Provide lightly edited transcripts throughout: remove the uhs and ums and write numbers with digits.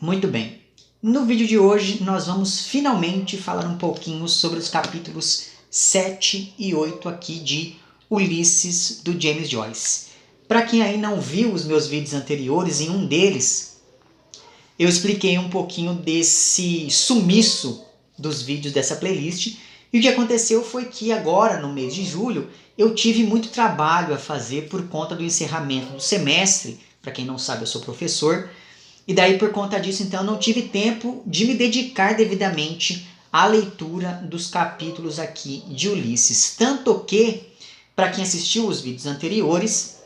Muito bem. No vídeo de hoje nós vamos finalmente falar um pouquinho sobre os capítulos 7 e 8 aqui de Ulisses, do James Joyce. Para quem aí não viu os meus vídeos anteriores, em um deles eu expliquei um pouquinho desse sumiço dos vídeos dessa playlist. E o que aconteceu foi que agora, no mês de julho, eu tive muito trabalho a fazer por conta do encerramento do semestre. Para quem não sabe, eu sou professor. E daí, por conta disso, então, eu não tive tempo de me dedicar devidamente à leitura dos capítulos aqui de Ulisses. Tanto que, para quem assistiu os vídeos anteriores,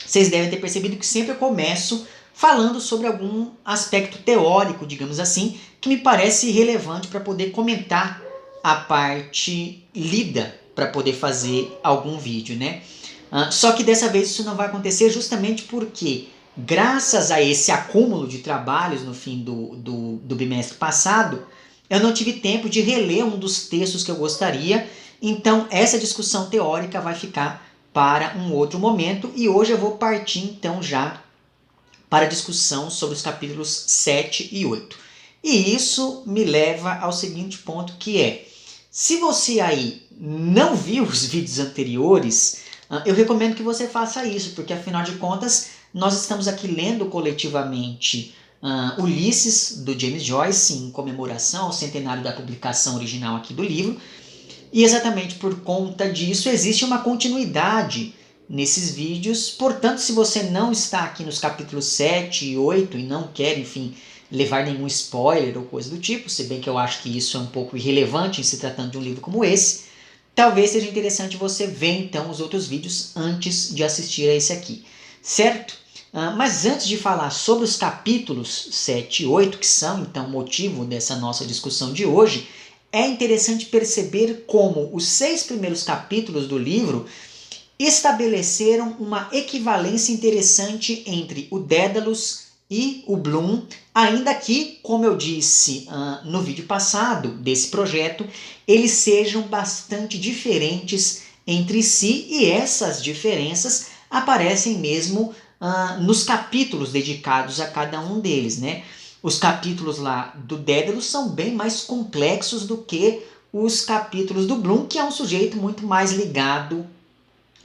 vocês devem ter percebido que sempre eu começo falando sobre algum aspecto teórico, digamos assim, que me parece relevante para poder comentar a parte lida para poder fazer algum vídeo, né? Só que dessa vez isso não vai acontecer justamente porque, graças a esse acúmulo de trabalhos no fim do bimestre passado, eu não tive tempo de reler um dos textos que eu gostaria, então essa discussão teórica vai ficar para um outro momento e hoje eu vou partir então já para a discussão sobre os capítulos 7 e 8. E isso me leva ao seguinte ponto que é, se você aí não viu os vídeos anteriores, eu recomendo que você faça isso, porque afinal de contas nós estamos aqui lendo coletivamente Ulisses, do James Joyce, em comemoração ao centenário da publicação original aqui do livro, e exatamente por conta disso existe uma continuidade nesses vídeos. Portanto, se você não está aqui nos capítulos 7 e 8 e não quer, enfim, levar nenhum spoiler ou coisa do tipo, se bem que eu acho que isso é um pouco irrelevante em se tratando de um livro como esse, talvez seja interessante você ver então os outros vídeos antes de assistir a esse aqui, certo? Mas antes de falar sobre os capítulos 7 e 8, que são então motivo dessa nossa discussão de hoje, é interessante perceber como os 6 primeiros capítulos do livro estabeleceram uma equivalência interessante entre o Dédalus e o Bloom, ainda que, como eu disse no vídeo passado desse projeto, eles sejam bastante diferentes entre si e essas diferenças aparecem mesmo nos capítulos dedicados a cada um deles, né? Os capítulos lá do Dédalus são bem mais complexos do que os capítulos do Bloom, que é um sujeito muito mais ligado,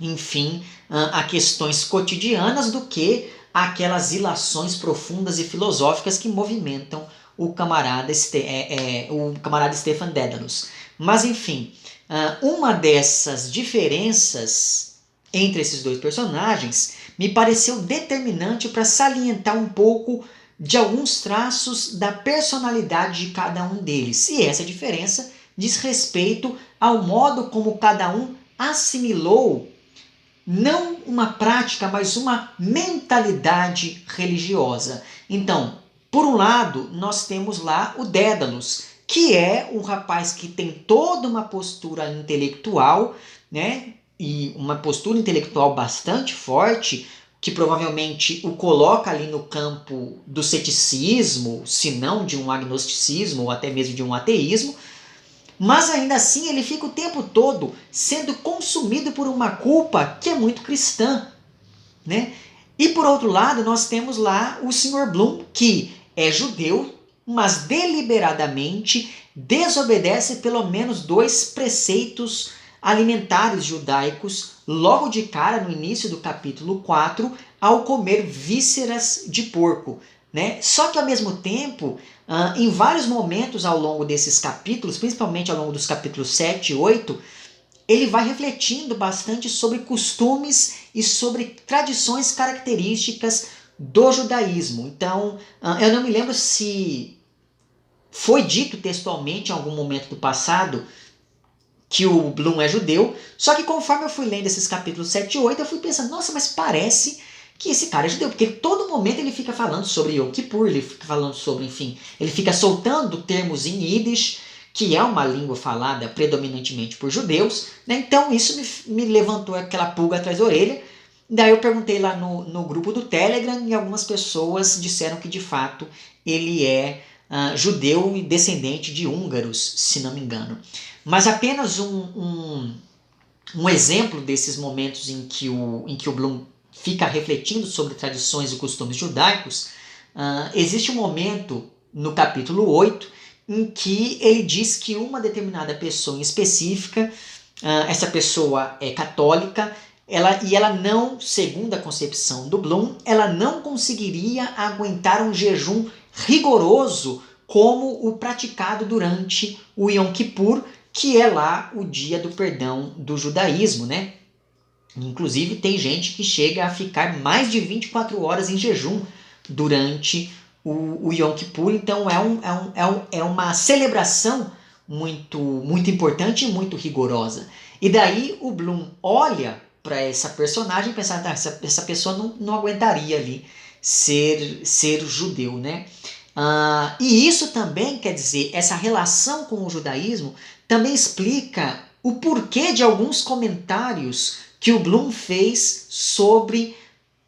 enfim, a questões cotidianas do que aquelas ilações profundas e filosóficas que movimentam o camarada Stefan Dédalus. Mas, enfim, uma dessas diferenças entre esses dois personagens me pareceu determinante para salientar um pouco de alguns traços da personalidade de cada um deles. E essa diferença diz respeito ao modo como cada um assimilou não uma prática, mas uma mentalidade religiosa. Então, por um lado, nós temos lá o Dédalus, que é um rapaz que tem toda uma postura intelectual, né? E uma postura intelectual bastante forte, que provavelmente o coloca ali no campo do ceticismo, se não de um agnosticismo ou até mesmo de um ateísmo, mas ainda assim ele fica o tempo todo sendo consumido por uma culpa que é muito cristã, né? E por outro lado nós temos lá o Sr. Bloom, que é judeu, mas deliberadamente desobedece pelo menos 2 preceitos alimentares judaicos logo de cara no início do capítulo 4, ao comer vísceras de porco, né? Só que ao mesmo tempo, em vários momentos ao longo desses capítulos, principalmente ao longo dos capítulos 7 e 8, ele vai refletindo bastante sobre costumes e sobre tradições características do judaísmo. Então, eu não me lembro se foi dito textualmente em algum momento do passado que o Bloom é judeu, só que conforme eu fui lendo esses capítulos 7 e 8, eu fui pensando, nossa, mas parece que esse cara é judeu, porque todo momento ele fica falando sobre Yom Kippur, ele fica falando sobre, enfim, ele fica soltando termos em Yiddish, que é uma língua falada predominantemente por judeus, né? Então isso me levantou aquela pulga atrás da orelha. Daí eu perguntei lá no grupo do Telegram e algumas pessoas disseram que de fato ele é judeu e descendente de húngaros, se não me engano. Mas apenas um exemplo desses momentos em que o Bloom fica refletindo sobre tradições e costumes judaicos existe um momento no capítulo 8 em que ele diz que uma determinada pessoa em específica, essa pessoa é católica, ela não, segundo a concepção do Bloom, ela não conseguiria aguentar um jejum rigoroso como o praticado durante o Yom Kippur, que é lá o dia do perdão do judaísmo, né? Inclusive tem gente que chega a ficar mais de 24 horas em jejum durante o Yom Kippur, então é uma celebração muito importante e muito rigorosa. E daí o Bloom olha para essa personagem e pensa, essa pessoa não aguentaria ali ser judeu, né? E isso também quer dizer, essa relação com o judaísmo também explica o porquê de alguns comentários que o Bloom fez sobre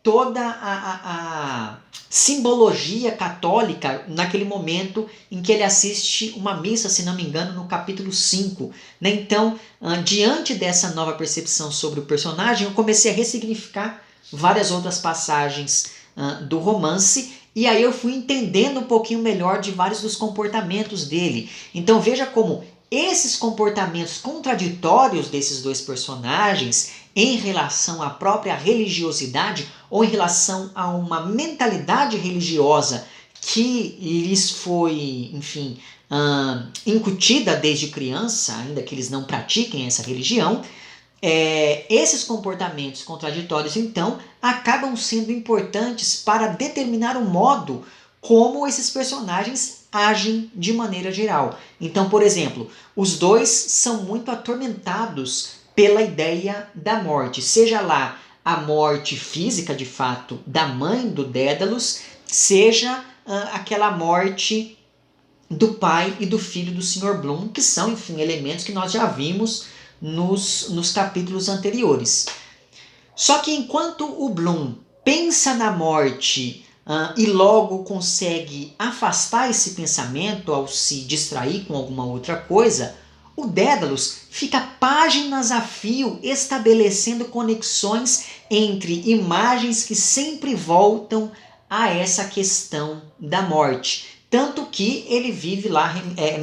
toda a simbologia católica naquele momento em que ele assiste uma missa, se não me engano, no capítulo 5. Né? Então, diante dessa nova percepção sobre o personagem, eu comecei a ressignificar várias outras passagens do romance, e aí eu fui entendendo um pouquinho melhor de vários dos comportamentos dele. Então veja como esses comportamentos contraditórios desses dois personagens em relação à própria religiosidade ou em relação a uma mentalidade religiosa que lhes foi, enfim, incutida desde criança, ainda que eles não pratiquem essa religião, esses comportamentos contraditórios, então, acabam sendo importantes para determinar o modo como esses personagens agem de maneira geral. Então, por exemplo, os dois são muito atormentados pela ideia da morte, seja lá a morte física, de fato, da mãe do Dédalus, seja aquela morte do pai e do filho do Sr. Bloom, que são, enfim, elementos que nós já vimos nos capítulos anteriores. Só que enquanto o Bloom pensa na morte e logo consegue afastar esse pensamento ao se distrair com alguma outra coisa, o Dédalus fica páginas a fio estabelecendo conexões entre imagens que sempre voltam a essa questão da morte. Tanto que ele vive lá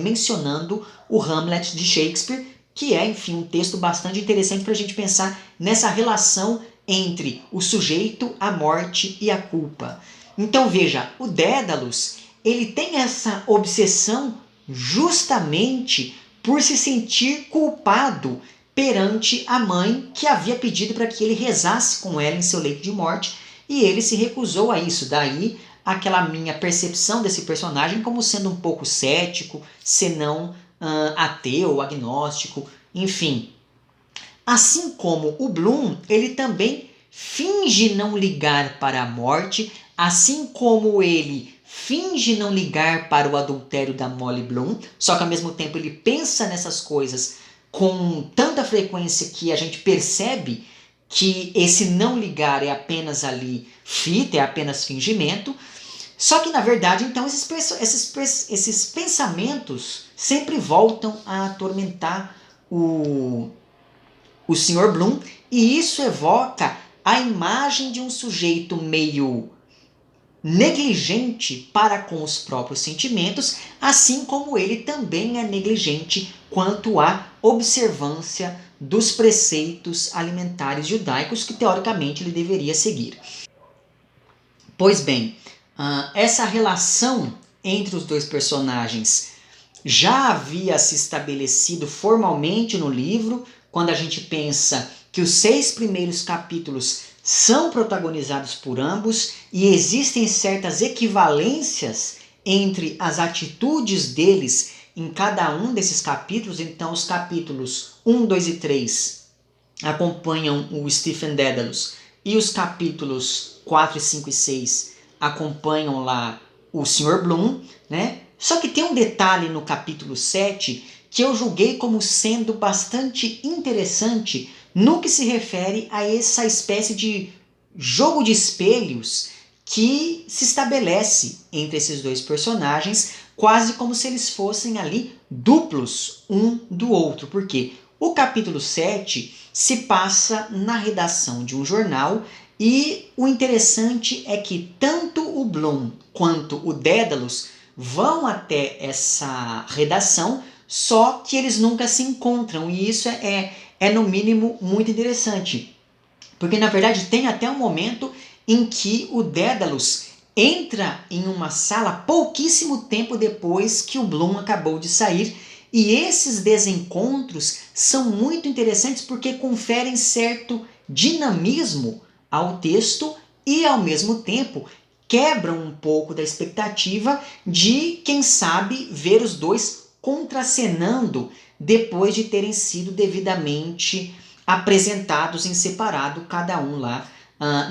mencionando o Hamlet de Shakespeare, que é, enfim, um texto bastante interessante para a gente pensar nessa relação entre o sujeito, a morte e a culpa. Então veja, o Dédalus, ele tem essa obsessão justamente por se sentir culpado perante a mãe que havia pedido para que ele rezasse com ela em seu leito de morte, e ele se recusou a isso. Daí aquela minha percepção desse personagem como sendo um pouco cético, senão ateu, agnóstico, enfim. Assim como o Bloom, ele também finge não ligar para a morte, assim como ele finge não ligar para o adultério da Molly Bloom, só que ao mesmo tempo ele pensa nessas coisas com tanta frequência que a gente percebe que esse não ligar é apenas ali fita, é apenas fingimento. Só que, na verdade, então, esses pensamentos sempre voltam a atormentar o Sr. Bloom, e isso evoca a imagem de um sujeito meio negligente para com os próprios sentimentos, assim como ele também é negligente quanto à observância dos preceitos alimentares judaicos que, teoricamente, ele deveria seguir. Pois bem, essa relação entre os dois personagens já havia se estabelecido formalmente no livro, quando a gente pensa que os 6 primeiros capítulos são protagonizados por ambos e existem certas equivalências entre as atitudes deles em cada um desses capítulos. Então, os capítulos 1, 2 e 3 acompanham o Stephen Dédalus, e os capítulos 4, 5 e 6 acompanham lá o Sr. Bloom, né? Só que tem um detalhe no capítulo 7 que eu julguei como sendo bastante interessante no que se refere a essa espécie de jogo de espelhos que se estabelece entre esses dois personagens, quase como se eles fossem ali duplos um do outro. Por quê? O capítulo 7 se passa na redação de um jornal E o interessante é que tanto o Bloom quanto o Dédalus vão até essa redação, só que eles nunca se encontram. E isso é no mínimo muito interessante. Porque na verdade tem até um momento em que o Dédalus entra em uma sala pouquíssimo tempo depois que o Bloom acabou de sair. E esses desencontros são muito interessantes porque conferem certo dinamismo ao texto e, ao mesmo tempo, quebram um pouco da expectativa de, quem sabe, ver os dois contracenando depois de terem sido devidamente apresentados em separado, cada um lá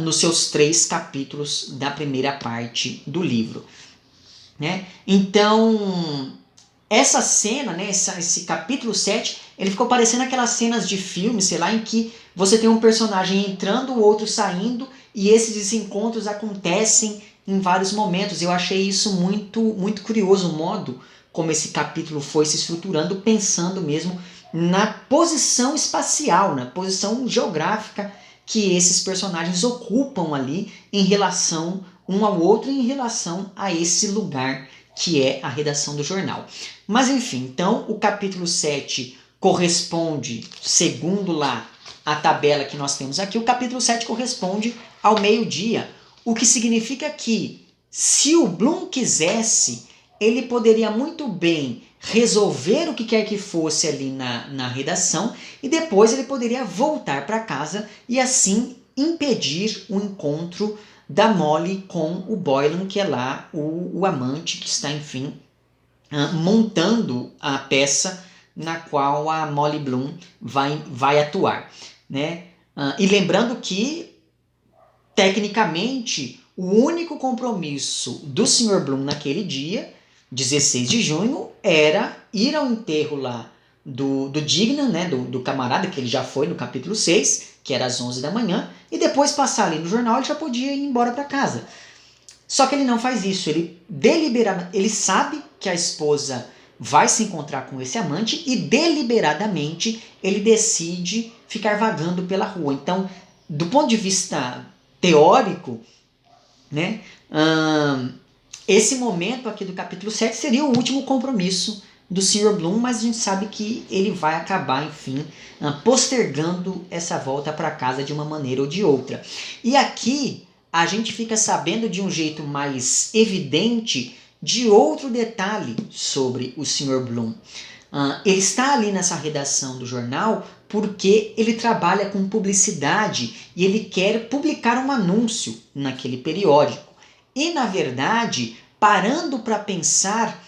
nos seus 3 capítulos da primeira parte do livro. Né? Então, essa cena, né, esse capítulo 7, ele ficou parecendo aquelas cenas de filme, sei lá, em que você tem um personagem entrando, o outro saindo, e esses desencontros acontecem em vários momentos. Eu achei isso muito, muito curioso, o modo como esse capítulo foi se estruturando, pensando mesmo na posição espacial, na posição geográfica que esses personagens ocupam ali em relação um ao outro e em relação a esse lugar que é a redação do jornal. Mas enfim, então o capítulo 7 corresponde, segundo lá a tabela que nós temos aqui, o capítulo 7 corresponde ao meio-dia, o que significa que, se o Bloom quisesse, ele poderia muito bem resolver o que quer que fosse ali na redação e depois ele poderia voltar para casa e assim impedir o encontro da Molly com o Boylan, que é lá o amante que está, enfim, montando a peça na qual a Molly Bloom vai atuar. Né? E lembrando que, tecnicamente, o único compromisso do Sr. Bloom naquele dia, 16 de junho, era ir ao enterro lá do Dignan, né, do camarada, que ele já foi no capítulo 6, que era às 11 da manhã, e depois passar ali no jornal, ele já podia ir embora para casa. Só que ele não faz isso, ele sabe que a esposa vai se encontrar com esse amante e deliberadamente ele decide ficar vagando pela rua. Então, do ponto de vista teórico, né, esse momento aqui do capítulo 7 seria o último compromisso do Sr. Bloom, mas a gente sabe que ele vai acabar, enfim, postergando essa volta para casa de uma maneira ou de outra. E aqui a gente fica sabendo de um jeito mais evidente de outro detalhe sobre o Sr. Bloom. Ele está ali nessa redação do jornal porque ele trabalha com publicidade e ele quer publicar um anúncio naquele periódico. E, na verdade, parando para pensar,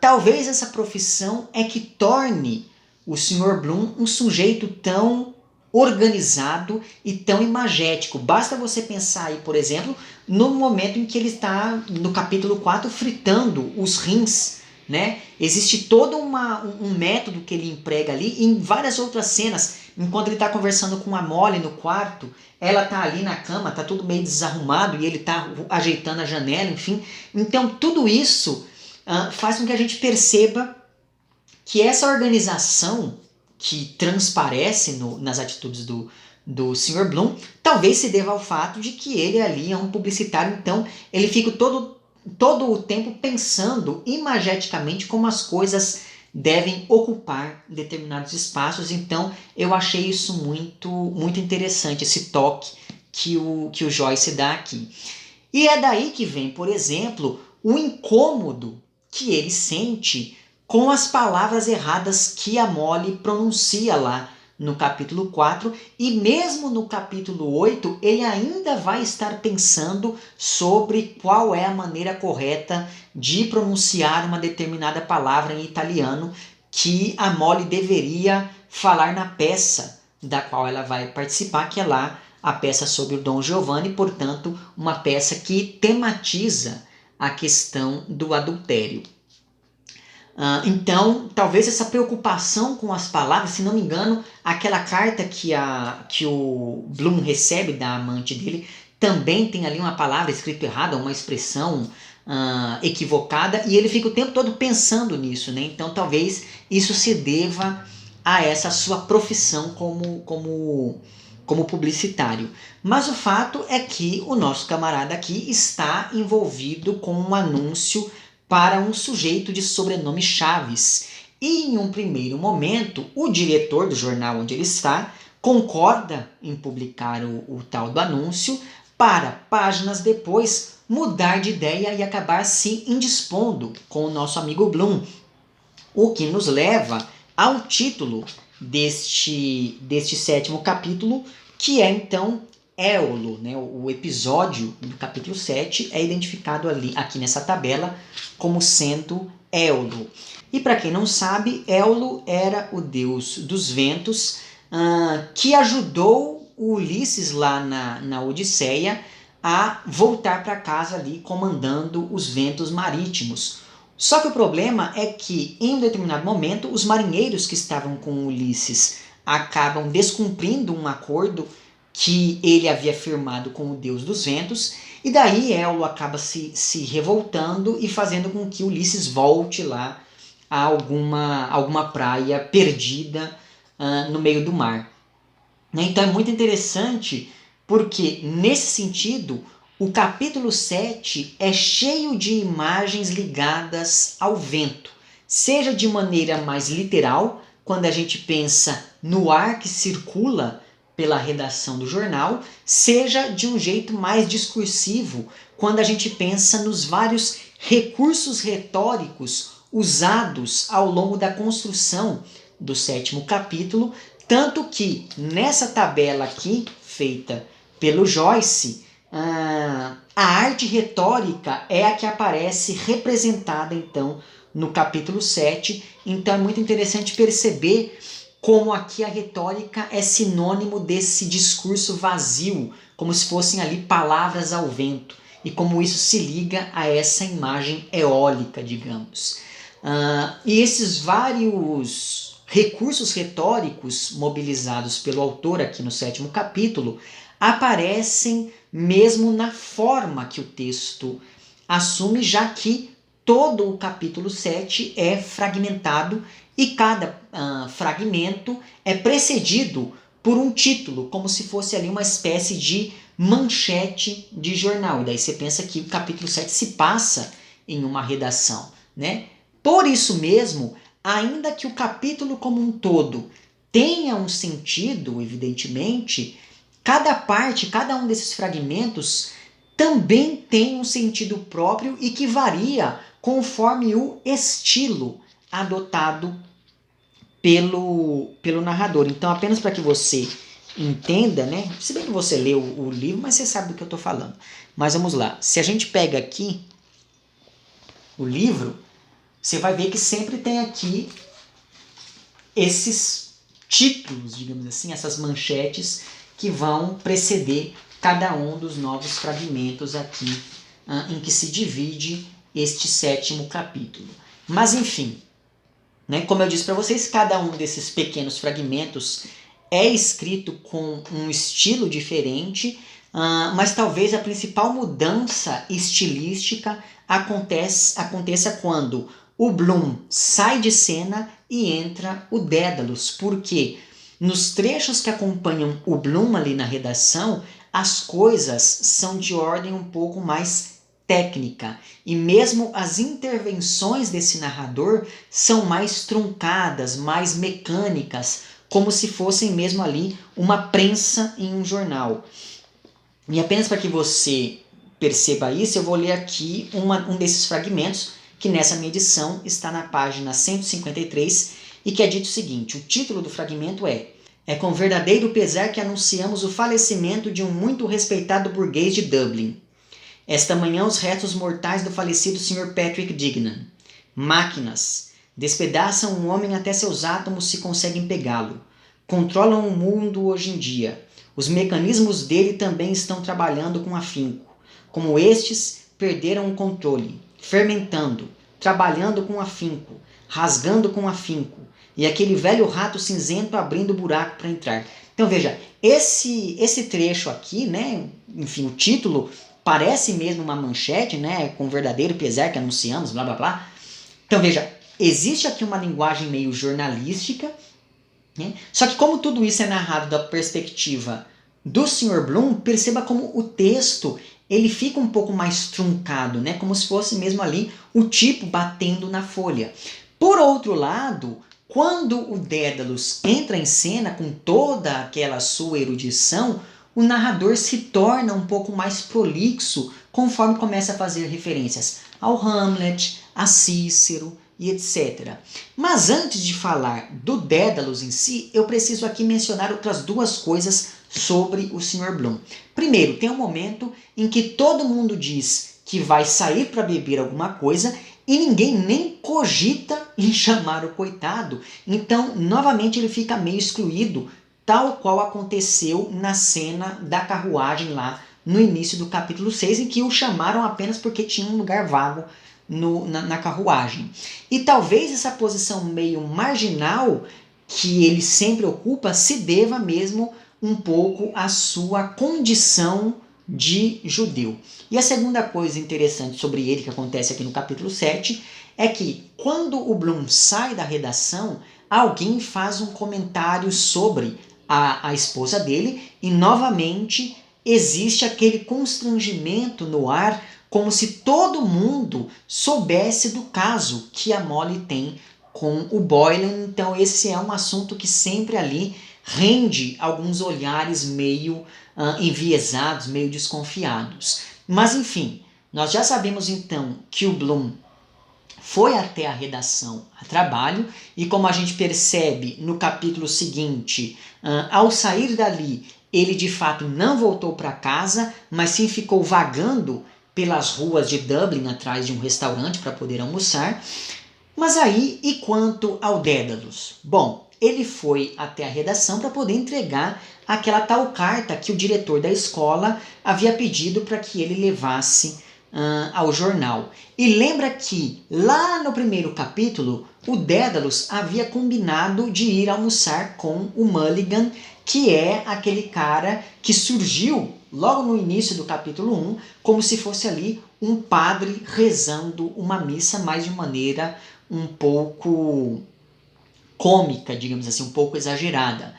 talvez essa profissão é que torne o Sr. Bloom um sujeito tão organizado e tão imagético. Basta você pensar aí, por exemplo, no momento em que ele está, no capítulo 4, fritando os rins. Né? Existe todo um método que ele emprega ali em várias outras cenas. Enquanto ele está conversando com a Molly no quarto, ela está ali na cama, está tudo meio desarrumado e ele está ajeitando a janela, enfim. Então tudo isso faz com que a gente perceba que essa organização que transparece nas atitudes do Sr. Bloom talvez se deva ao fato de que ele ali é um publicitário, então ele fica todo o tempo pensando imageticamente como as coisas devem ocupar determinados espaços. Então eu achei isso muito, muito interessante, esse toque que o Joyce dá aqui. E é daí que vem, por exemplo, o incômodo que ele sente com as palavras erradas que a Molly pronuncia lá no capítulo 4, e mesmo no capítulo 8, ele ainda vai estar pensando sobre qual é a maneira correta de pronunciar uma determinada palavra em italiano que a Molly deveria falar na peça da qual ela vai participar, que é lá a peça sobre o Dom Giovanni, portanto, uma peça que tematiza a questão do adultério. Então, talvez essa preocupação com as palavras, se não me engano, aquela carta que o Bloom recebe da amante dele, também tem ali uma palavra escrita errada, uma expressão equivocada, e ele fica o tempo todo pensando nisso, né? Então talvez isso se deva a essa sua profissão como como publicitário. Mas o fato é que o nosso camarada aqui está envolvido com um anúncio para um sujeito de sobrenome Chaves. E em um primeiro momento, o diretor do jornal onde ele está concorda em publicar o tal do anúncio para, páginas depois, mudar de ideia e acabar se indispondo com o nosso amigo Bloom. O que nos leva ao título deste 7º capítulo, que é então Éolo, né? O episódio do capítulo 7 é identificado aqui nessa tabela como sendo Éolo. E para quem não sabe, Éolo era o deus dos ventos que ajudou o Ulisses lá na Odisseia a voltar para casa ali comandando os ventos marítimos. Só que o problema é que, em um determinado momento, os marinheiros que estavam com Ulisses acabam descumprindo um acordo que ele havia firmado com o deus dos ventos, e daí Éolo acaba se revoltando e fazendo com que Ulisses volte lá a alguma praia perdida no meio do mar. Então é muito interessante porque, nesse sentido, o capítulo 7 é cheio de imagens ligadas ao vento, seja de maneira mais literal, quando a gente pensa no ar que circula pela redação do jornal, seja de um jeito mais discursivo, quando a gente pensa nos vários recursos retóricos usados ao longo da construção do 7º capítulo, tanto que nessa tabela aqui, feita pelo Joyce, a arte retórica é a que aparece representada então no capítulo 7. Então é muito interessante perceber como aqui a retórica é sinônimo desse discurso vazio, como se fossem ali palavras ao vento, e como isso se liga a essa imagem eólica, digamos. E esses vários recursos retóricos mobilizados pelo autor aqui no 7º capítulo aparecem mesmo na forma que o texto assume, já que todo o capítulo 7 é fragmentado e cada fragmento é precedido por um título, como se fosse ali uma espécie de manchete de jornal. E daí você pensa que o capítulo 7 se passa em uma redação, né? Por isso mesmo, ainda que o capítulo como um todo tenha um sentido, evidentemente, cada parte, cada um desses fragmentos também tem um sentido próprio e que varia conforme o estilo adotado pelo narrador. Então, apenas para que você entenda, né? Se bem que você leu o livro, mas você sabe do que eu estou falando. Mas vamos lá. Se a gente pega aqui o livro, você vai ver que sempre tem aqui esses títulos, digamos assim, essas manchetes que vão preceder cada um dos novos fragmentos aqui em que se divide este 7º capítulo. Mas enfim, né, como eu disse para vocês, cada um desses pequenos fragmentos é escrito com um estilo diferente, mas talvez a principal mudança estilística aconteça quando o Bloom sai de cena e entra o Dédalus, porque nos trechos que acompanham o Bloom ali na redação, as coisas são de ordem um pouco mais técnica, e mesmo as intervenções desse narrador são mais truncadas, mais mecânicas, como se fossem mesmo ali uma prensa em um jornal. E apenas para que você perceba isso, eu vou ler aqui um desses fragmentos, que nessa minha edição está na página 153, e que é dito o seguinte: o título do fragmento é com verdadeiro pesar que anunciamos o falecimento de um muito respeitado burguês de Dublin. Esta manhã os restos mortais do falecido Sr. Patrick Dignan. Máquinas. Despedaçam um homem até seus átomos se conseguem pegá-lo. Controlam o mundo hoje em dia. Os mecanismos dele também estão trabalhando com afinco. Como estes, perderam o controle, fermentando, trabalhando com afinco, rasgando com afinco, e aquele velho rato cinzento abrindo buraco para entrar. Então veja, esse trecho aqui, né, enfim, o título parece mesmo uma manchete, né, com verdadeiro pesar que anunciamos, blá blá blá. Então veja, existe aqui uma linguagem meio jornalística, né, só que como tudo isso é narrado da perspectiva do Sr. Bloom, perceba como o texto ele fica um pouco mais truncado, né? Como se fosse mesmo ali o tipo batendo na folha. Por outro lado, quando o Dédalus entra em cena com toda aquela sua erudição, o narrador se torna um pouco mais prolixo conforme começa a fazer referências ao Hamlet, a Cícero e etc. Mas antes de falar do Dédalus em si, eu preciso aqui mencionar outras duas coisas sobre o Sr. Bloom. Primeiro, tem um momento em que todo mundo diz que vai sair para beber alguma coisa e ninguém nem cogita em chamar o coitado. Então, novamente, ele fica meio excluído, tal qual aconteceu na cena da carruagem lá no início do capítulo 6, em que o chamaram apenas porque tinha um lugar vago na carruagem. E talvez essa posição meio marginal que ele sempre ocupa se deva mesmo um pouco à sua condição de judeu. E a segunda coisa interessante sobre ele que acontece aqui no capítulo 7 é que quando o Bloom sai da redação, alguém faz um comentário sobre a esposa dele e novamente existe aquele constrangimento no ar, como se todo mundo soubesse do caso que a Molly tem com o Boylan. Então esse é um assunto que sempre ali rende alguns olhares meio enviesados, meio desconfiados. Mas enfim, nós já sabemos então que o Bloom foi até a redação a trabalho e como a gente percebe no capítulo seguinte, ao sair dali, ele de fato não voltou para casa, mas sim ficou vagando pelas ruas de Dublin atrás de um restaurante para poder almoçar. Mas aí, e quanto ao Dédalus? Bom, ele foi até a redação para poder entregar aquela tal carta que o diretor da escola havia pedido para que ele levasse ao jornal. E lembra que lá no primeiro capítulo, o Dédalus havia combinado de ir almoçar com o Mulligan, que é aquele cara que surgiu logo no início do capítulo 1, como se fosse ali um padre rezando uma missa, mas de maneira um pouco cômica, digamos assim, um pouco exagerada.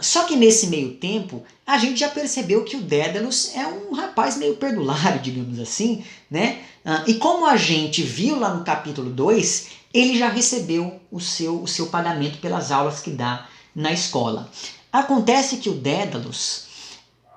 Só que nesse meio tempo, a gente já percebeu que o Dédalus é um rapaz meio perdulário, digamos assim, né? E como a gente viu lá no capítulo 2, ele já recebeu o seu pagamento pelas aulas que dá na escola. Acontece que o Dédalus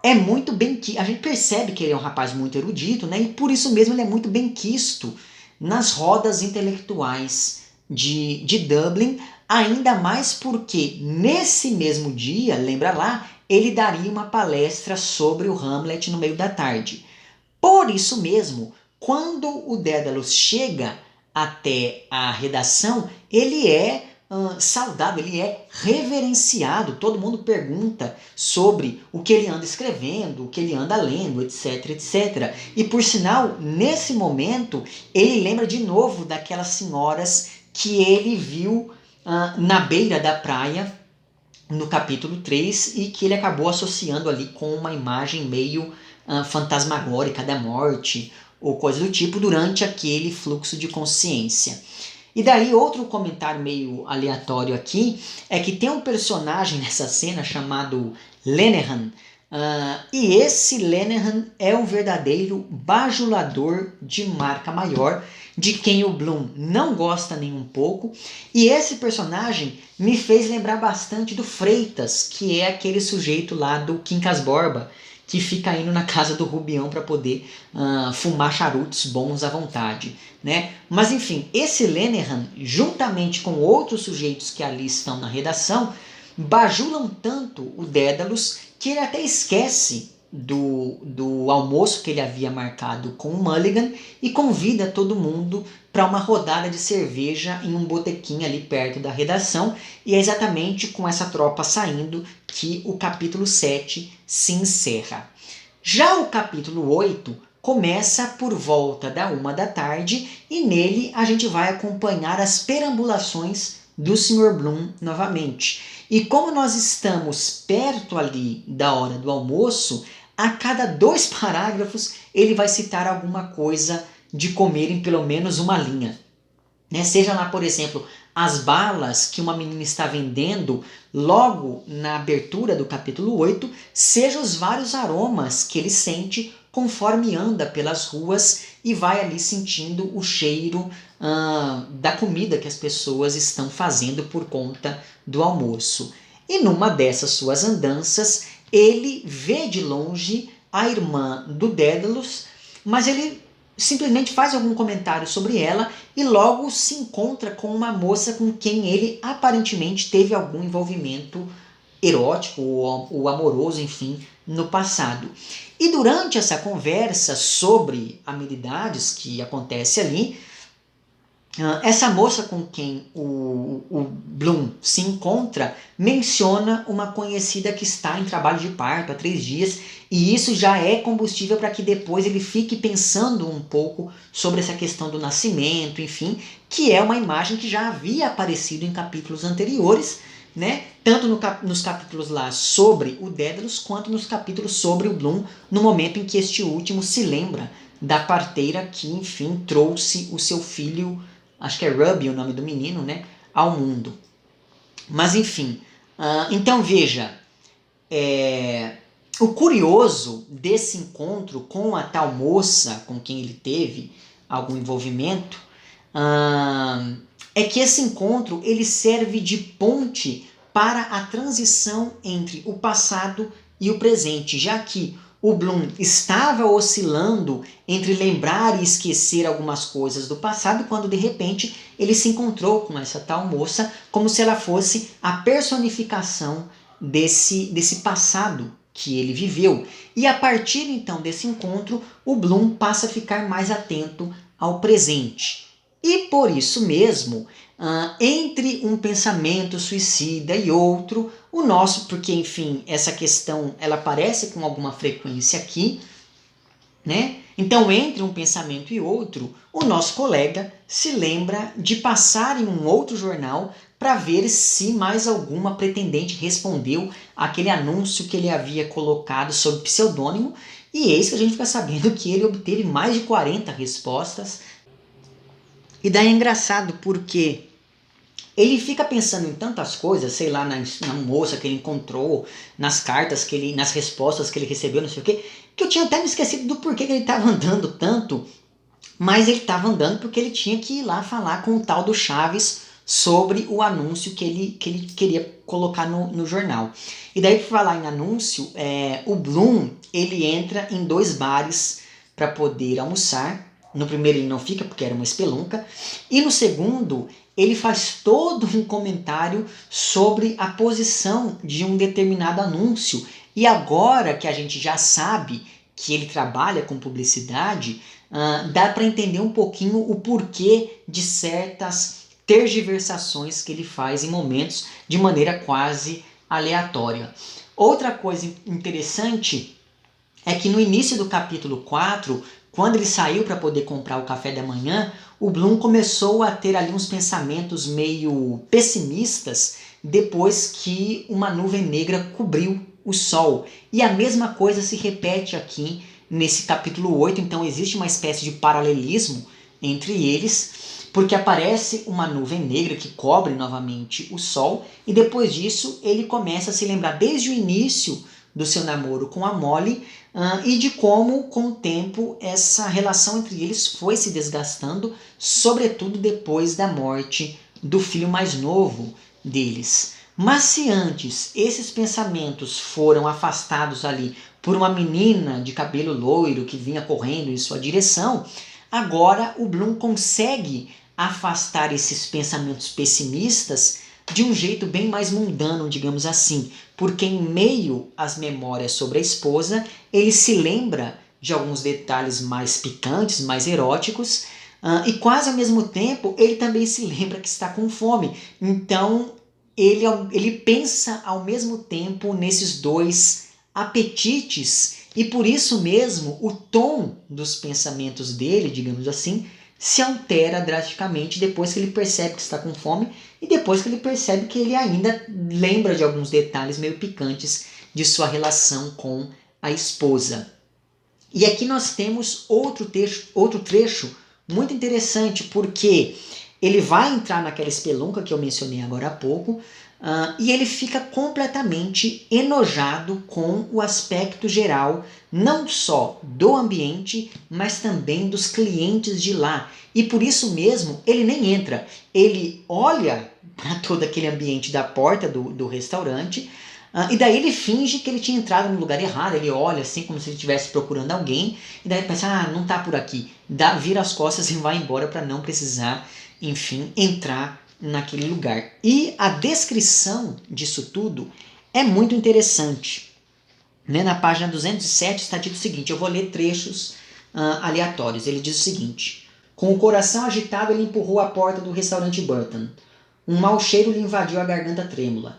é muito bem quisto. A gente percebe que ele é um rapaz muito erudito, né? E por isso mesmo ele é muito bem quisto nas rodas intelectuais de Dublin, ainda mais porque nesse mesmo dia, lembra lá, ele daria uma palestra sobre o Hamlet no meio da tarde. Por isso mesmo, quando o Dédalus chega até a redação, ele é saudado, ele é reverenciado, todo mundo pergunta sobre o que ele anda escrevendo, o que ele anda lendo, etc, etc. E por sinal, nesse momento, ele lembra de novo daquelas senhoras que ele viu na beira da praia, no capítulo 3, e que ele acabou associando ali com uma imagem meio fantasmagórica da morte, ou coisa do tipo, durante aquele fluxo de consciência. E daí outro comentário meio aleatório aqui é que tem um personagem nessa cena chamado Lenehan, e esse Lenehan é um verdadeiro bajulador de marca maior, de quem o Bloom não gosta nem um pouco, e esse personagem me fez lembrar bastante do Freitas, que é aquele sujeito lá do Quincas Borba, que fica indo na casa do Rubião para poder fumar charutos bons à vontade, né? Mas enfim, esse Lenehan, juntamente com outros sujeitos que ali estão na redação, bajulam tanto o Dédalus que ele até esquece do almoço que ele havia marcado com o Mulligan e convida todo mundo para uma rodada de cerveja em um botequim ali perto da redação, e é exatamente com essa tropa saindo que o capítulo 7 se encerra. Já o capítulo 8 começa por volta da 1 da tarde e nele a gente vai acompanhar as perambulações do Sr. Bloom novamente. E como nós estamos perto ali da hora do almoço, a cada 2 parágrafos ele vai citar alguma coisa de comer em pelo menos uma linha. Né? Seja lá, por exemplo, as balas que uma menina está vendendo logo na abertura do capítulo 8 sejam os vários aromas que ele sente conforme anda pelas ruas e vai ali sentindo o cheiro da comida que as pessoas estão fazendo por conta do almoço. E numa dessas suas andanças, ele vê de longe a irmã do Dédalus, mas ele simplesmente faz algum comentário sobre ela e logo se encontra com uma moça com quem ele aparentemente teve algum envolvimento erótico ou amoroso, enfim, no passado. E durante essa conversa sobre amenidades que acontece ali, essa moça com quem o Bloom se encontra menciona uma conhecida que está em trabalho de parto há 3 dias, e isso já é combustível para que depois ele fique pensando um pouco sobre essa questão do nascimento, enfim, que é uma imagem que já havia aparecido em capítulos anteriores, né? Tanto nos capítulos lá sobre o Dédalus, quanto nos capítulos sobre o Bloom, no momento em que este último se lembra da parteira que, enfim, trouxe o seu filho, acho que é Ruby o nome do menino, né, ao mundo. Mas enfim, então veja, o curioso desse encontro com a tal moça com quem ele teve algum envolvimento é que esse encontro ele serve de ponte para a transição entre o passado e o presente, já que o Bloom estava oscilando entre lembrar e esquecer algumas coisas do passado, quando de repente ele se encontrou com essa tal moça como se ela fosse a personificação desse passado que ele viveu. E a partir então desse encontro, o Bloom passa a ficar mais atento ao presente. E por isso mesmo, entre um pensamento suicida e outro, o nosso, porque enfim, essa questão ela aparece com alguma frequência aqui, né? Então, entre um pensamento e outro, o nosso colega se lembra de passar em um outro jornal para ver se mais alguma pretendente respondeu àquele anúncio que ele havia colocado sob pseudônimo, e eis que a gente fica sabendo que ele obteve mais de 40 respostas. E daí é engraçado porque ele fica pensando em tantas coisas, sei lá, na moça que ele encontrou, nas cartas que ele, nas respostas que ele recebeu, não sei o quê, que eu tinha até me esquecido do porquê que ele estava andando tanto, mas ele estava andando porque ele tinha que ir lá falar com o tal do Chaves sobre o anúncio que ele queria colocar no jornal. E daí, por falar em anúncio, o Bloom ele entra em 2 bares para poder almoçar. No primeiro ele não fica porque era uma espelunca, e no segundo ele faz todo um comentário sobre a posição de um determinado anúncio. E agora que a gente já sabe que ele trabalha com publicidade, dá para entender um pouquinho o porquê de certas tergiversações que ele faz em momentos de maneira quase aleatória. Outra coisa interessante é que no início do capítulo 4, quando ele saiu para poder comprar o café da manhã, o Bloom começou a ter ali uns pensamentos meio pessimistas depois que uma nuvem negra cobriu o sol. E a mesma coisa se repete aqui nesse capítulo 8, então existe uma espécie de paralelismo entre eles, porque aparece uma nuvem negra que cobre novamente o sol, e depois disso ele começa a se lembrar desde o início do seu namoro com a Molly, e de como, com o tempo, essa relação entre eles foi se desgastando, sobretudo depois da morte do filho mais novo deles. Mas se antes esses pensamentos foram afastados ali por uma menina de cabelo loiro que vinha correndo em sua direção, agora o Bloom consegue afastar esses pensamentos pessimistas de um jeito bem mais mundano, digamos assim, porque em meio às memórias sobre a esposa, ele se lembra de alguns detalhes mais picantes, mais eróticos, e quase ao mesmo tempo ele também se lembra que está com fome. Então ele pensa ao mesmo tempo nesses 2 apetites, e por isso mesmo o tom dos pensamentos dele, digamos assim, se altera drasticamente depois que ele percebe que está com fome e depois que ele percebe que ele ainda lembra de alguns detalhes meio picantes de sua relação com a esposa. E aqui nós temos outro trecho muito interessante, porque ele vai entrar naquela espelunca que eu mencionei agora há pouco, e ele fica completamente enojado com o aspecto geral, não só do ambiente, mas também dos clientes de lá. E por isso mesmo ele nem entra. Ele olha para todo aquele ambiente da porta do restaurante, e daí ele finge que ele tinha entrado no lugar errado. Ele olha assim como se ele estivesse procurando alguém, e daí ele pensa, não tá por aqui. Vira as costas e vai embora para não precisar, enfim, entrar naquele lugar. E a descrição disso tudo é muito interessante. Né? Na página 207 está dito o seguinte, eu vou ler trechos aleatórios. Ele diz o seguinte: com o coração agitado ele empurrou a porta do restaurante Burton. Um mau cheiro lhe invadiu a garganta trêmula.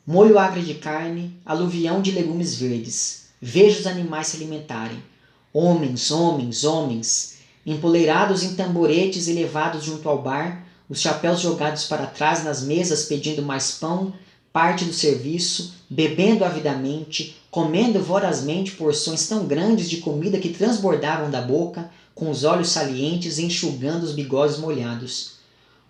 Molho agro de carne, aluvião de legumes verdes. Vejo os animais se alimentarem. Homens, homens, homens, empoleirados em tamboretes elevados junto ao bar, os chapéus jogados para trás nas mesas pedindo mais pão, parte do serviço, bebendo avidamente, comendo vorazmente porções tão grandes de comida que transbordavam da boca, com os olhos salientes enxugando os bigodes molhados.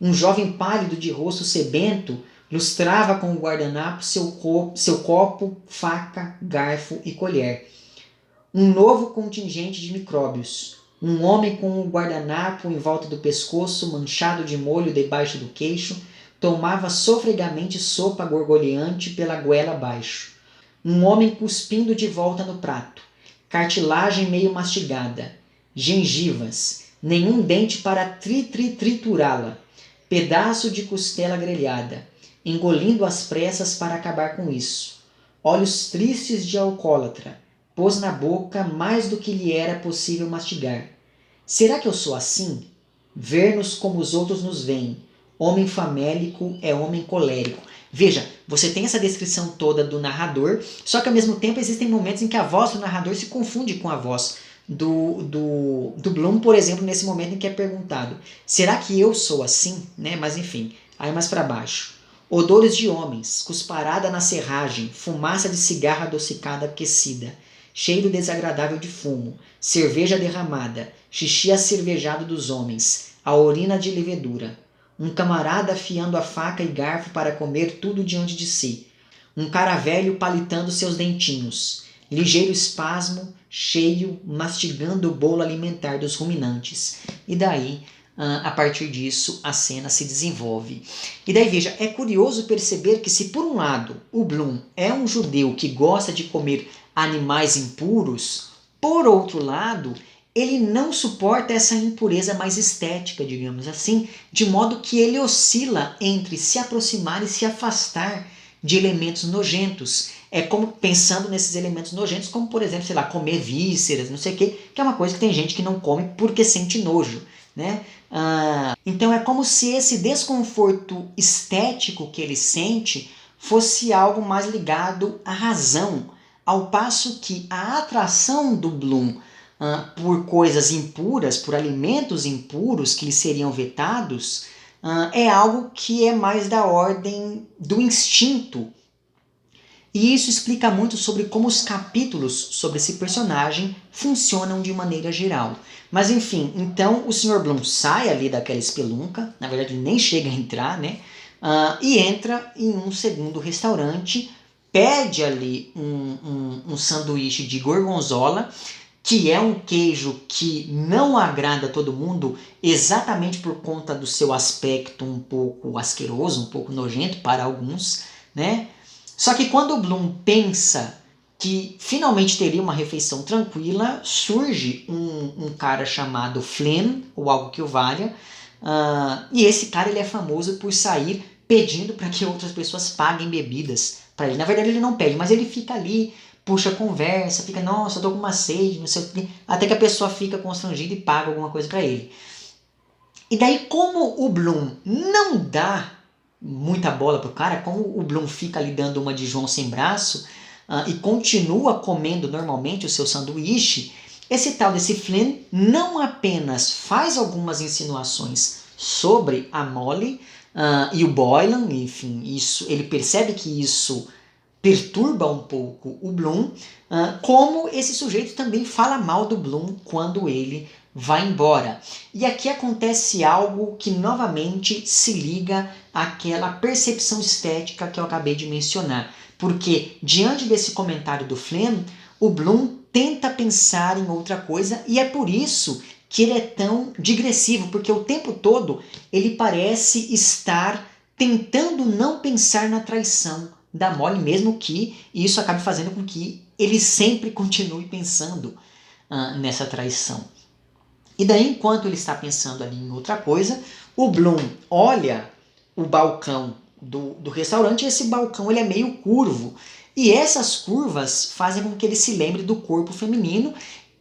Um jovem pálido de rosto sebento lustrava com o guardanapo seu copo, faca, garfo e colher. Um novo contingente de micróbios. Um homem com o guardanapo em volta do pescoço, manchado de molho debaixo do queixo, tomava sofregamente sopa gorgoleante pela goela abaixo. Um homem cuspindo de volta no prato. Cartilagem meio mastigada. Gengivas. Nenhum dente para triturá-la. Pedaço de costela grelhada. Engolindo às pressas para acabar com isso. Olhos tristes de alcoólatra. Pôs na boca mais do que lhe era possível mastigar. Será que eu sou assim? Ver-nos como os outros nos veem. Homem famélico é homem colérico. Veja, você tem essa descrição toda do narrador, só que ao mesmo tempo existem momentos em que a voz do narrador se confunde com a voz do Bloom, por exemplo, nesse momento em que é perguntado, será que eu sou assim? Né? Mas enfim, aí mais para baixo. Odores de homens, cusparada na serragem, fumaça de cigarro adocicada aquecida, cheiro desagradável de fumo, cerveja derramada, xixi acervejado dos homens, a urina de levedura. Um camarada afiando a faca e garfo para comer tudo diante de si. Um cara velho palitando seus dentinhos. Ligeiro espasmo, cheio, mastigando o bolo alimentar dos ruminantes. E daí, a partir disso, a cena se desenvolve. E daí, veja, é curioso perceber que se por um lado o Bloom é um judeu que gosta de comer animais impuros, por outro lado, ele não suporta essa impureza mais estética, digamos assim, de modo que ele oscila entre se aproximar e se afastar de elementos nojentos. É como pensando nesses elementos nojentos, como por exemplo, sei lá, comer vísceras, não sei o quê, que é uma coisa que tem gente que não come porque sente nojo, né? Então é como se esse desconforto estético que ele sente fosse algo mais ligado à razão, ao passo que a atração do Bloom por coisas impuras, por alimentos impuros que lhe seriam vetados, é algo que é mais da ordem do instinto. E isso explica muito sobre como os capítulos sobre esse personagem funcionam de maneira geral. Mas enfim, então o Sr. Bloom sai ali daquela espelunca, na verdade ele nem chega a entrar, né? E entra em um segundo restaurante, pede ali um sanduíche de gorgonzola, que é um queijo que não agrada a todo mundo, exatamente por conta do seu aspecto um pouco asqueroso, um pouco nojento para alguns, né? Só que quando o Bloom pensa que finalmente teria uma refeição tranquila, surge um cara chamado Flynn, ou algo que o valha, e esse cara ele é famoso por sair pedindo para que outras pessoas paguem bebidas para ele. Na verdade ele não pede, mas ele fica ali, puxa conversa, fica, nossa, eu tô com uma sede, não sei o quê, até que a pessoa fica constrangida e paga alguma coisa para ele. E daí, como o Bloom não dá muita bola pro cara, como o Bloom fica ali dando uma de João sem braço e continua comendo normalmente o seu sanduíche, esse tal desse Flynn não apenas faz algumas insinuações sobre a Molly e o Boylan, enfim, ele percebe que isso perturba um pouco o Bloom, como esse sujeito também fala mal do Bloom quando ele vai embora. E aqui acontece algo que novamente se liga àquela percepção estética que eu acabei de mencionar. Porque diante desse comentário do Flem, o Bloom tenta pensar em outra coisa e é por isso que ele é tão digressivo, porque o tempo todo ele parece estar tentando não pensar na traição da Molly, mesmo que isso acabe fazendo com que ele sempre continue pensando nessa traição. E daí, enquanto ele está pensando ali em outra coisa, o Bloom olha o balcão do restaurante e esse balcão ele é meio curvo. E essas curvas fazem com que ele se lembre do corpo feminino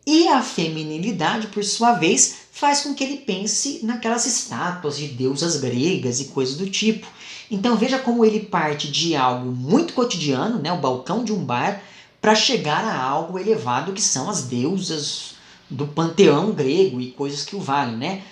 e a feminilidade, por sua vez, faz com que ele pense naquelas estátuas de deusas gregas e coisas do tipo. Então veja como ele parte de algo muito cotidiano, né, o balcão de um bar, para chegar a algo elevado que são as deusas do panteão grego e coisas que o valem, né?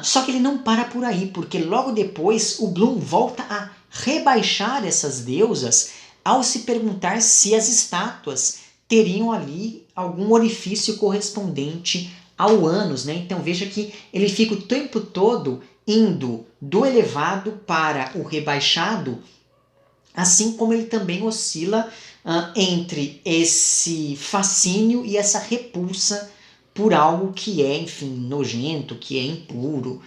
Só que ele não para por aí, porque logo depois o Bloom volta a rebaixar essas deusas ao se perguntar se as estátuas teriam ali algum orifício correspondente ao ânus, né? Então veja que ele fica o tempo todo indo do elevado para o rebaixado, assim como ele também oscila entre esse fascínio e essa repulsa por algo que é, enfim, nojento, que é impuro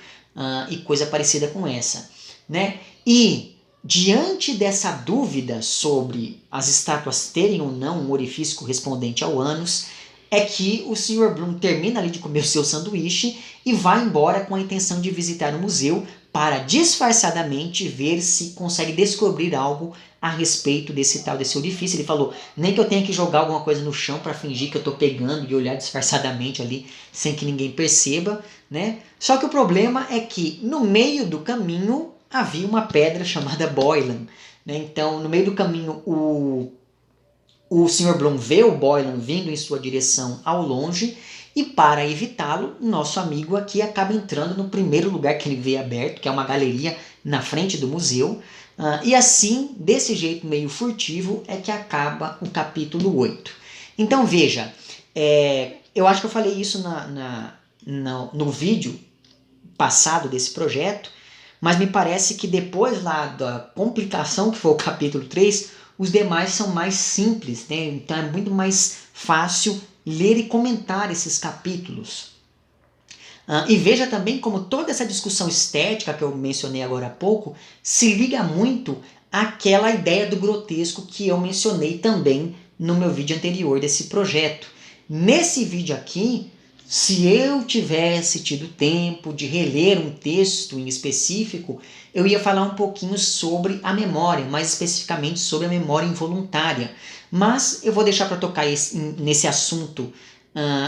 e coisa parecida com essa, né? E diante dessa dúvida sobre as estátuas terem ou não um orifício correspondente ao ânus, é que o Sr. Bloom termina ali de comer o seu sanduíche e vai embora com a intenção de visitar o museu para disfarçadamente ver se consegue descobrir algo a respeito desse orifício. Ele falou, nem que eu tenha que jogar alguma coisa no chão para fingir que eu estou pegando e olhar disfarçadamente ali sem que ninguém perceba, né? Só que o problema é que no meio do caminho havia uma pedra chamada Boylan, né? Então, no meio do caminho, o Sr. Bloom vê o Boylan vindo em sua direção ao longe e, para evitá-lo, nosso amigo aqui acaba entrando no primeiro lugar que ele vê aberto, que é uma galeria na frente do museu. E assim, desse jeito meio furtivo, é que acaba o capítulo 8. Então veja, eu acho que eu falei isso no vídeo passado desse projeto, mas me parece que depois lá da complicação que foi o capítulo 3, os demais são mais simples, né? Então é muito mais fácil ler e comentar esses capítulos. E veja também como toda essa discussão estética que eu mencionei agora há pouco se liga muito àquela ideia do grotesco que eu mencionei também no meu vídeo anterior desse projeto. Nesse vídeo aqui, se eu tivesse tido tempo de reler um texto em específico, eu ia falar um pouquinho sobre a memória, mais especificamente sobre a memória involuntária. Mas eu vou deixar para tocar nesse assunto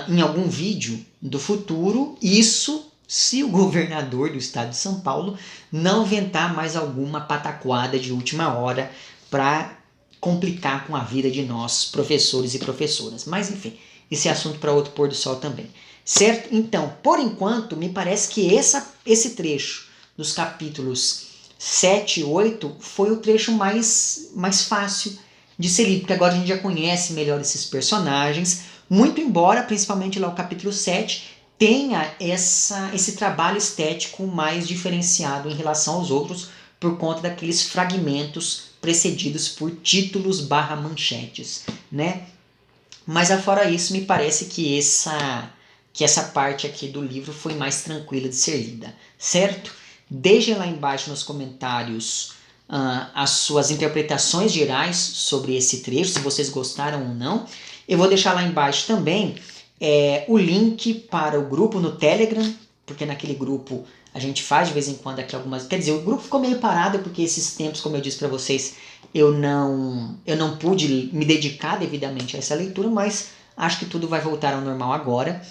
em algum vídeo do futuro, isso se o governador do estado de São Paulo não inventar mais alguma pataquada de última hora para complicar com a vida de nós, professores e professoras. Mas enfim, esse é assunto para outro pôr do sol também. Certo? Então, por enquanto, me parece que esse trecho dos capítulos 7 e 8 foi o trecho mais fácil de ser lido, porque agora a gente já conhece melhor esses personagens, muito embora, principalmente lá o capítulo 7, tenha esse trabalho estético mais diferenciado em relação aos outros, por conta daqueles fragmentos precedidos por títulos / manchetes, né? Mas afora isso, me parece que essa parte aqui do livro foi mais tranquila de ser lida, certo? Deixem lá embaixo nos comentários as suas interpretações gerais sobre esse trecho, se vocês gostaram ou não. Eu vou deixar lá embaixo também o link para o grupo no Telegram, porque naquele grupo a gente faz de vez em quando aqui algumas... Quer dizer, o grupo ficou meio parado porque esses tempos, como eu disse para vocês, eu não pude me dedicar devidamente a essa leitura, mas acho que tudo vai voltar ao normal agora.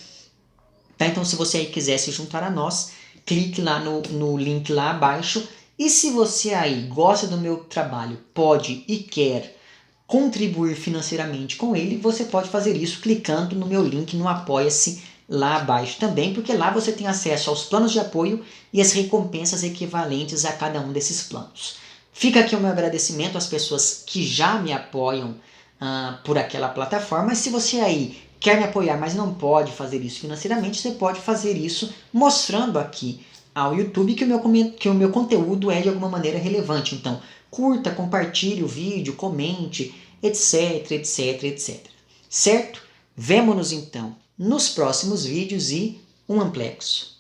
Tá? Então, se você aí quiser se juntar a nós, clique lá no link lá abaixo. E se você aí gosta do meu trabalho, pode e quer contribuir financeiramente com ele, você pode fazer isso clicando no meu link no Apoia-se lá abaixo também, porque lá você tem acesso aos planos de apoio e as recompensas equivalentes a cada um desses planos. Fica aqui o meu agradecimento às pessoas que já me apoiam por aquela plataforma. Mas se você aí quer me apoiar, mas não pode fazer isso financeiramente, você pode fazer isso mostrando aqui ao YouTube que o meu conteúdo é de alguma maneira relevante. Então, curta, compartilhe o vídeo, comente, etc, etc, etc. Certo? Vemo-nos então nos próximos vídeos e um amplexo.